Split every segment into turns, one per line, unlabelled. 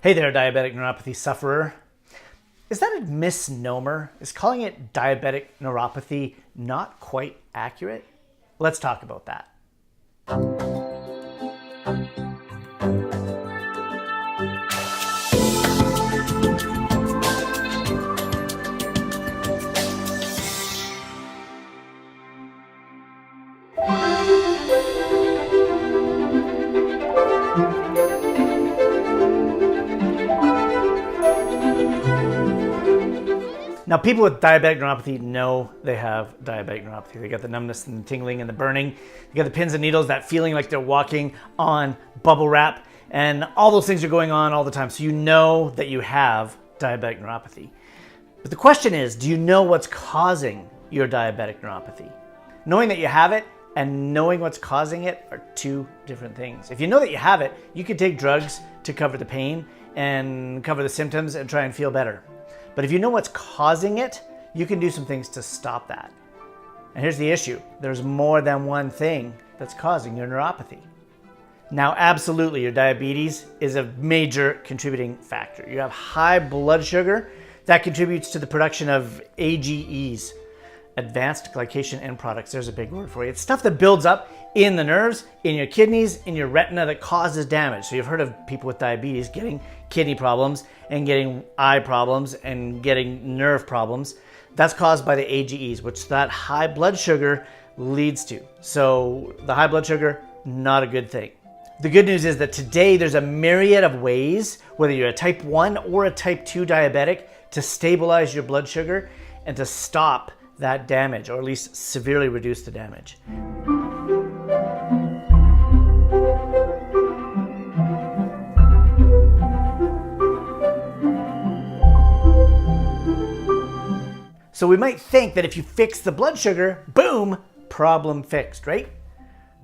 Hey there, diabetic neuropathy sufferer. Is that a misnomer? Is calling it diabetic neuropathy not quite accurate? Let's talk about that. Now, people with diabetic neuropathy know they have diabetic neuropathy. They got the numbness and the tingling and the burning. They got the pins and needles, that feeling like they're walking on bubble wrap. And all those things are going on all the time. So you know that you have diabetic neuropathy. But the question is, do you know what's causing your diabetic neuropathy? Knowing that you have it and knowing what's causing it are two different things. If you know that you have it, you can take drugs to cover the pain and cover the symptoms and try and feel better. But if you know what's causing it, you can do some things to stop that. And here's the issue. There's more than one thing that's causing your neuropathy. Now, absolutely, your diabetes is a major contributing factor. You have high blood sugar. That contributes to the production of AGEs, advanced glycation end products. There's a big word for you. It's stuff that builds up in the nerves, in your kidneys, in your retina that causes damage. So you've heard of people with diabetes getting kidney problems and getting eye problems and getting nerve problems. That's caused by the AGEs, which that high blood sugar leads to. So the high blood sugar, not a good thing. The good news is that today there's a myriad of ways, whether you're a type 1 or a type 2 diabetic, to stabilize your blood sugar and to stop that damage, or at least severely reduce the damage. So we might think that if you fix the blood sugar, boom, problem fixed, right?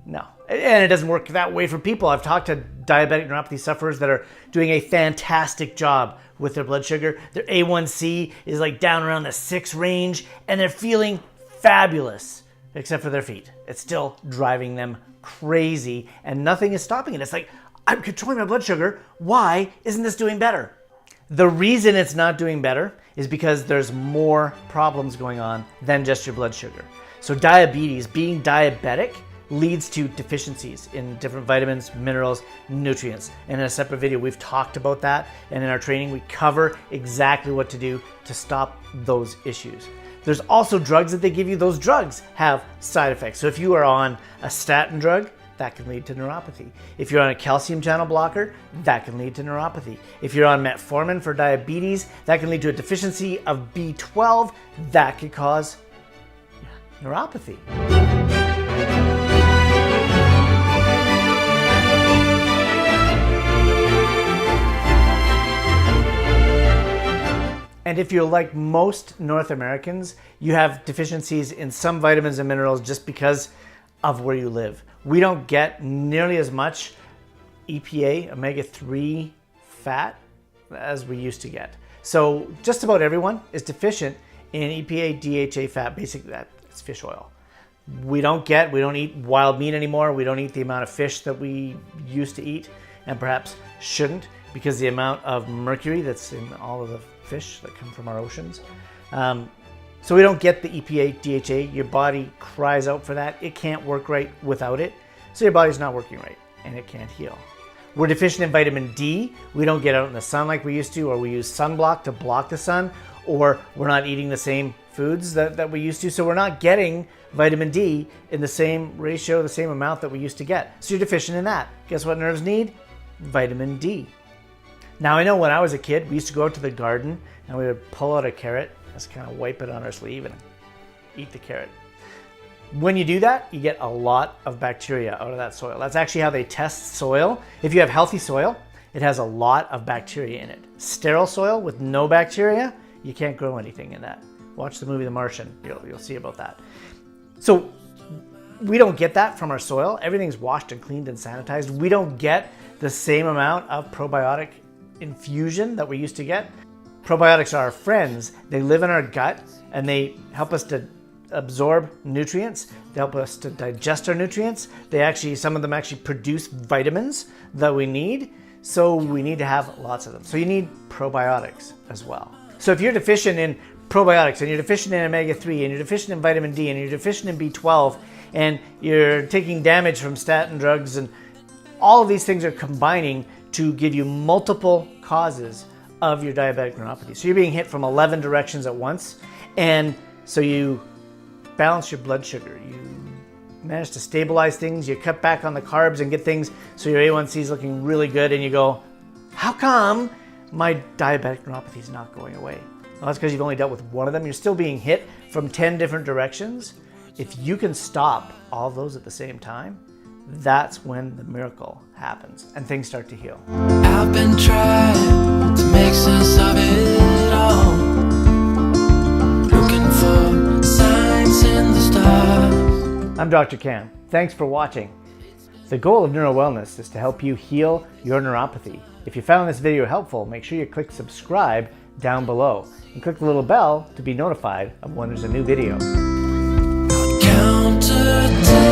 No, and it doesn't work that way for people. I've talked to diabetic neuropathy sufferers that are doing a fantastic job with their blood sugar. Their A1C is like down around the 6 range, and they're feeling fabulous, except for their feet. It's still driving them crazy, and nothing is stopping it. It's like, I'm controlling my blood sugar. Why isn't this doing better? The reason it's not doing better is because there's more problems going on than just your blood sugar. So diabetes, being diabetic, leads to deficiencies in different vitamins, minerals, nutrients. And in a separate video, we've talked about that. And in our training, we cover exactly what to do to stop those issues. There's also drugs that they give you. Those drugs have side effects. So if you are on a statin drug, that can lead to neuropathy. If you're on a calcium channel blocker, that can lead to neuropathy. If you're on metformin for diabetes, that can lead to a deficiency of B12. That could cause neuropathy. And if you're like most North Americans, you have deficiencies in some vitamins and minerals just because of where you live. We don't get nearly as much EPA, omega-3 fat as we used to get. So just about everyone is deficient in EPA, DHA fat, basically that's fish oil. We don't eat wild meat anymore. We don't eat the amount of fish that we used to eat and perhaps shouldn't because the amount of mercury that's in all of the fish that come from our oceans. So we don't get the EPA, DHA. Your body cries out for that. It can't work right without it. So your body's not working right and it can't heal. We're deficient in vitamin D. We don't get out in the sun like we used to, or we use sunblock to block the sun, or we're not eating the same foods that we used to. So we're not getting vitamin D in the same ratio, the same amount that we used to get. So you're deficient in that. Guess what nerves need? Vitamin D. Now I know when I was a kid, we used to go out to the garden and we would pull out a carrot, just kind of wipe it on our sleeve and eat the carrot. When you do that, you get a lot of bacteria out of that soil. That's actually how they test soil. If you have healthy soil, it has a lot of bacteria in it. Sterile soil with no bacteria, you can't grow anything in that. Watch the movie The Martian, you'll see about that. So we don't get that from our soil. Everything's washed and cleaned and sanitized. We don't get the same amount of probiotic infusion that we used to get. Probiotics are our friends. They live in our gut and they help us to absorb nutrients. They help us to digest our nutrients. Some of them actually produce vitamins that we need. So we need to have lots of them. So you need probiotics as well. So if you're deficient in probiotics and you're deficient in omega-3 and you're deficient in vitamin D and you're deficient in B12 and you're taking damage from statin drugs, and all of these things are combining to give you multiple causes of your diabetic neuropathy. So you're being hit from 11 directions at once, and so you balance your blood sugar, you manage to stabilize things, you cut back on the carbs and get things so your A1C is looking really good, and you go, how come my diabetic neuropathy is not going away? Well, that's because you've only dealt with one of them. You're still being hit from 10 different directions. If you can stop all of those at the same time, that's when the miracle happens and things start to heal.
I've been trying to make sense of it all, looking for signs in the stars.
I'm Dr. Cam. Thanks for watching. The goal of Neuro Wellness is to help you heal your neuropathy. If you found this video helpful, make sure you click subscribe down below and click the little bell to be notified of when there's a new video.
Count to 10.